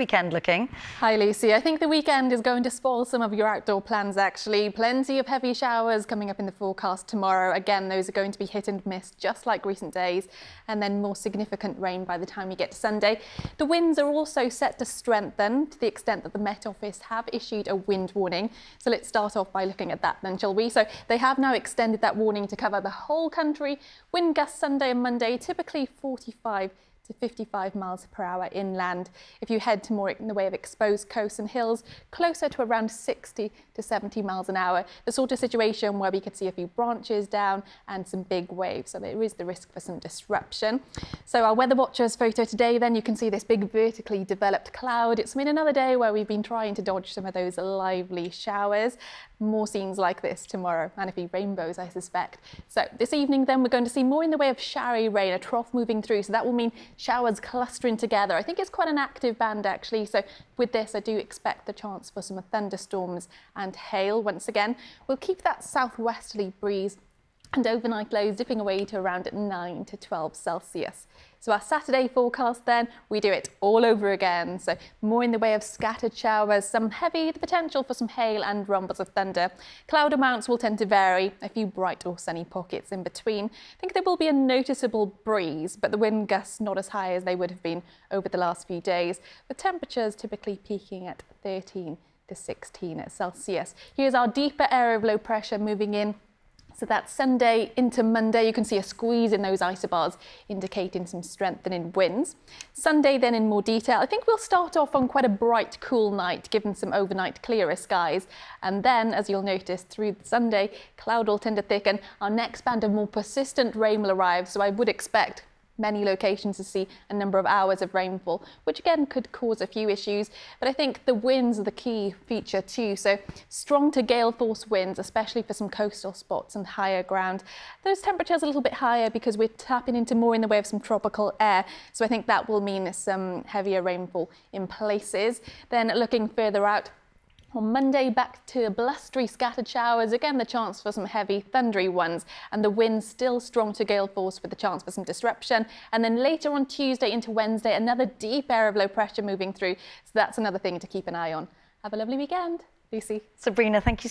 Weekend looking? Hi Lucy, I think the weekend is going to spoil some of your outdoor plans actually. Plenty of heavy showers coming up in the forecast tomorrow. Again, those are going to be hit and miss just like recent days, and then more significant rain by the time you get to Sunday. The winds are also set to strengthen to the extent that the Met Office have issued a wind warning. So let's start off by looking at that then, shall we? So they have now extended that warning to cover the whole country. Wind gusts Sunday and Monday, typically 45 to 55 miles per hour inland. If you head to more in the way of exposed coasts and hills, closer to around 60 to 70 miles an hour, the sort of situation where we could see a few branches down and some big waves. So there is the risk for some disruption. So our weather watchers photo today, then you can see this big vertically developed cloud. It's been another day where we've been trying to dodge some of those lively showers. More scenes like this tomorrow, and a few rainbows, I suspect. So this evening then we're going to see more in the way of showery rain, a trough moving through. So that will mean showers clustering together. I think it's quite an active band actually. So with this, I do expect the chance for some thunderstorms and hail once again. We'll keep that southwesterly breeze and overnight lows dipping away to around 9 to 12 Celsius. So our Saturday forecast then, we do it all over again. So more in the way of scattered showers, some heavy, the potential for some hail and rumbles of thunder. Cloud amounts will tend to vary, a few bright or sunny pockets in between. I think there will be a noticeable breeze, but the wind gusts not as high as they would have been over the last few days, with temperatures typically peaking at 13 to 16 Celsius. Here's our deeper area of low pressure moving in. So that's Sunday into Monday. You can see a squeeze in those isobars indicating some strengthening winds. Sunday then in more detail. I think we'll start off on quite a bright, cool night, given some overnight clearer skies. And then, as you'll notice, through Sunday, cloud will tend to thicken. Our next band of more persistent rain will arrive. So I would expect many locations to see a number of hours of rainfall, which again could cause a few issues. But I think the winds are the key feature too. So strong to gale force winds, especially for some coastal spots and higher ground. Those temperatures a little bit higher because we're tapping into more in the way of some tropical air. So I think that will mean some heavier rainfall in places. Then looking further out, on Monday, back to blustery scattered showers, again the chance for some heavy thundery ones, and the winds still strong to gale force with the chance for some disruption. And then later on Tuesday into Wednesday, another deep area of low pressure moving through, so that's another thing to keep an eye on. Have a lovely weekend. Lucy. Sabrina, thank you.